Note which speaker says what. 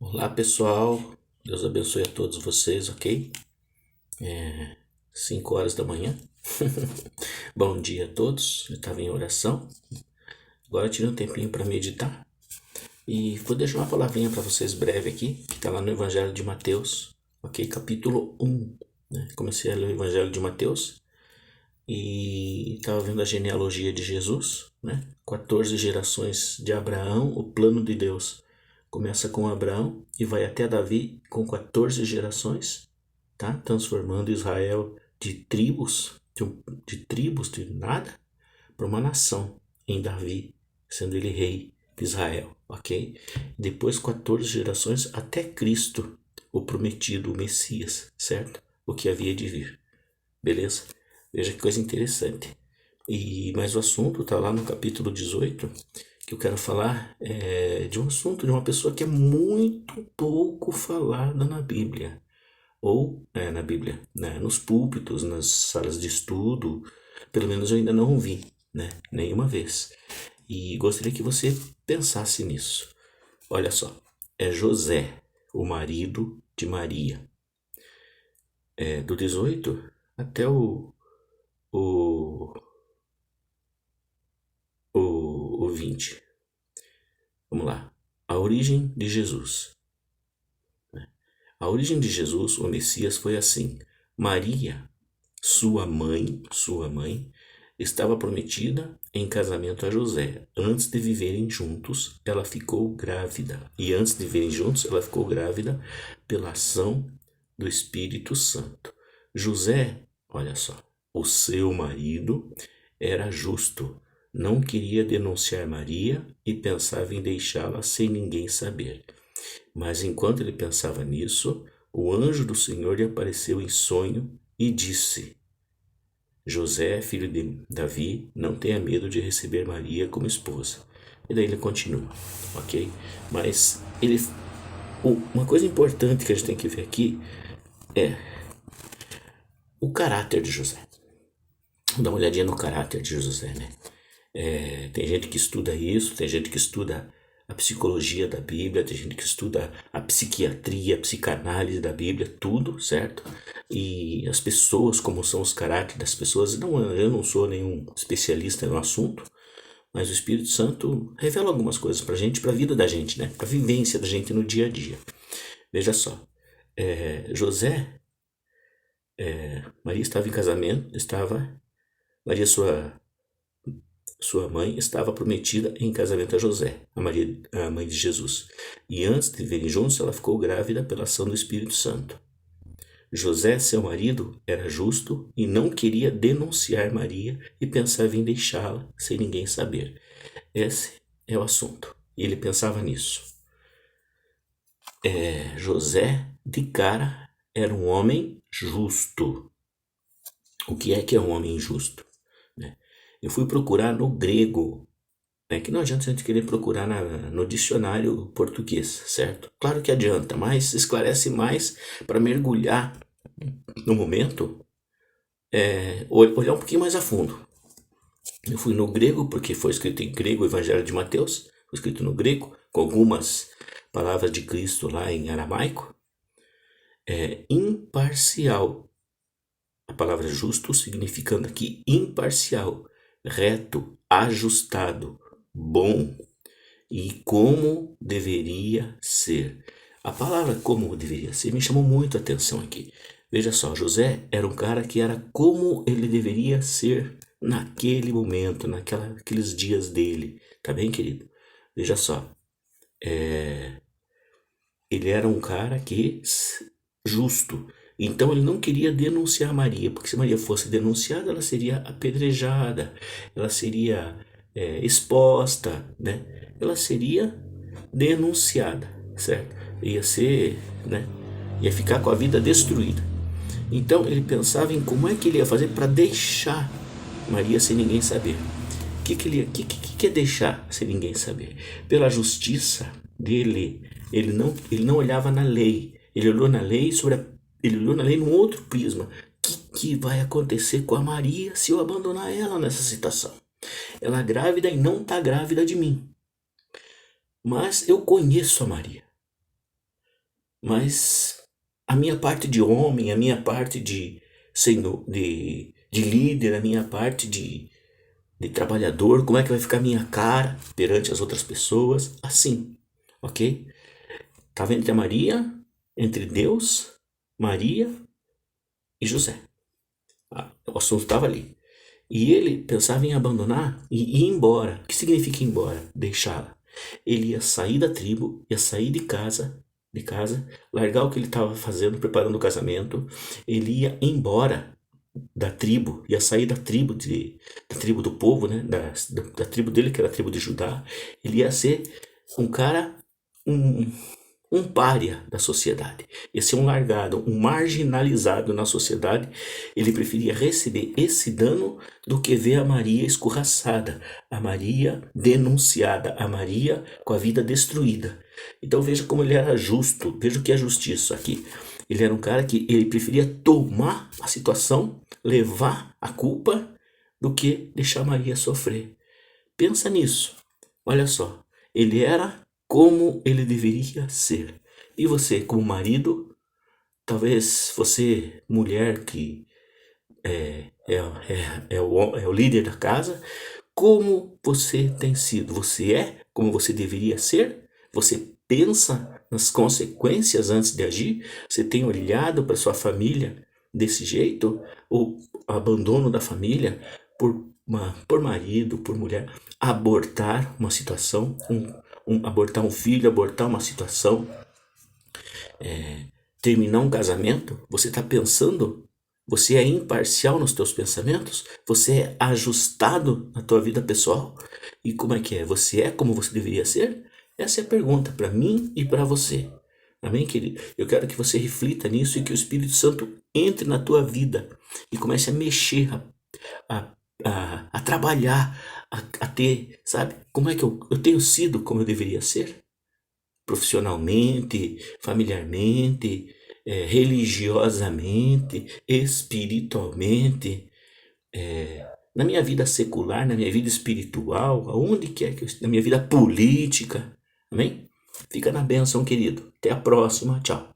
Speaker 1: Olá pessoal, Deus abençoe a todos vocês, ok? 5 horas da manhã. Bom dia a todos, eu estava em oração, agora tirei um tempinho para meditar e vou deixar uma palavrinha para vocês breve aqui, que está lá no Evangelho de Mateus, ok? Capítulo 1, né? Comecei a ler o Evangelho de Mateus e estava vendo a genealogia de Jesus, né? 14 gerações de Abraão, o plano de Deus começa com Abraão e vai até Davi com 14 gerações, tá? Transformando Israel de tribos, de nada, para uma nação em Davi, sendo ele rei de Israel, ok? Depois 14 gerações até Cristo, o prometido, o Messias, certo? O que havia de vir, beleza? Veja que coisa interessante. Mas o assunto está lá no capítulo 18, que eu quero falar de um assunto de uma pessoa que é muito pouco falada na Bíblia. Ou na Bíblia, né? Nos púlpitos, nas salas de estudo, pelo menos eu ainda não ouvi, né? Nenhuma vez. E gostaria que você pensasse nisso. Olha só, é José, o marido de Maria. Do 18 até o, o 20. Vamos lá. A origem de Jesus. A origem de Jesus, o Messias, foi assim. Maria, sua mãe, estava prometida em casamento a José. Antes de viverem juntos, ela ficou grávida. E antes de viverem juntos, ela ficou grávida pela ação do Espírito Santo. José, olha só, o seu marido era justo. Não queria denunciar Maria e pensava em deixá-la sem ninguém saber. Mas enquanto ele pensava nisso, o anjo do Senhor lhe apareceu em sonho e disse: José, filho de Davi, não tenha medo de receber Maria como esposa. E daí ele continua, ok? Mas uma coisa importante que a gente tem que ver aqui é o caráter de José. Vamos dar uma olhadinha no caráter de José, né? Tem gente que estuda isso, tem gente que estuda a psicologia da Bíblia, tem gente que estuda a psiquiatria, a psicanálise da Bíblia, tudo, certo? E as pessoas, como são os caráteres das pessoas, eu não sou nenhum especialista no assunto, mas o Espírito Santo revela algumas coisas pra gente, pra vida da gente, né? Pra vivência da gente no dia a dia. Veja só, José, Maria estava em casamento, Maria, sua mãe, estava prometida em casamento a José, a mãe de Jesus. E antes de viverem juntos, ela ficou grávida pela ação do Espírito Santo. José, seu marido, era justo e não queria denunciar Maria e pensava em deixá-la sem ninguém saber. Esse é o assunto. E ele pensava nisso. José, de cara, era um homem justo. O que é um homem justo? Né? Eu fui procurar no grego. Que não adianta a gente querer procurar no dicionário português, certo? Claro que adianta, mas esclarece mais para mergulhar no momento, olhar um pouquinho mais a fundo. Eu fui no grego, porque foi escrito em grego o Evangelho de Mateus, foi escrito no grego, com algumas palavras de Cristo lá em aramaico. Imparcial. A palavra justo significando aqui imparcial, reto, ajustado, bom e como deveria ser. A palavra como deveria ser me chamou muito a atenção aqui. Veja só, José era um cara que era como ele deveria ser naquele momento, naqueles dias dele. Tá bem, querido? Veja só, ele era um cara justo. Então ele não queria denunciar Maria, porque se Maria fosse denunciada, ela seria apedrejada, ela seria exposta, né? Ela seria denunciada, certo? Ia ser, né? Ia ficar com a vida destruída. Então ele pensava em como é que ele ia fazer para deixar Maria sem ninguém saber. O que é deixar sem ninguém saber? Pela justiça dele, ele não olhava na lei. Ele olhou na lei num outro prisma. O que vai acontecer com a Maria se eu abandonar ela nessa situação? Ela é grávida e não está grávida de mim. Mas eu conheço a Maria. Mas a minha parte de homem, a minha parte de senhor, de líder, a minha parte de trabalhador, como é que vai ficar a minha cara perante as outras pessoas? Assim, ok? Estava entre a Maria, entre Deus, Maria e José. O assunto estava ali. E ele pensava em abandonar e ir embora. O que significa ir embora? Deixá-la. Ele ia sair da tribo, ia sair de casa, largar o que ele estava fazendo, preparando o casamento. Ele ia embora da tribo, ia sair da tribo do povo, né? Da tribo dele, que era a tribo de Judá. Ele ia ser um cara, um, um pária da sociedade. Ia ser um largado, um marginalizado na sociedade. Ele preferia receber esse dano do que ver a Maria escorraçada, a Maria denunciada, a Maria com a vida destruída. Então veja como ele era justo, veja o que é justiça aqui. Ele era um cara que ele preferia tomar a situação, levar a culpa, do que deixar Maria sofrer. Pensa nisso. Olha só, ele era como ele deveria ser. E você, como marido, talvez você, mulher que é o líder da casa, como você tem sido? Você é como você deveria ser? Você pensa nas consequências antes de agir? Você tem olhado para sua família desse jeito? O abandono da família por marido, por mulher, abortar uma situação, abortar um filho, abortar uma situação, terminar um casamento? Você está pensando? Você é imparcial nos teus pensamentos? Você é ajustado na tua vida pessoal? E como é que é? Você é como você deveria ser? Essa é a pergunta para mim e para você. Amém, querido? Eu quero que você reflita nisso e que o Espírito Santo entre na tua vida e comece a mexer, a, a trabalhar, a ter, sabe? Como é que eu tenho sido como eu deveria ser? Profissionalmente, familiarmente, religiosamente, espiritualmente, na minha vida secular, na minha vida espiritual, aonde quer que eu esteja, na minha vida política. Amém? Fica na bênção, querido. Até a próxima. Tchau.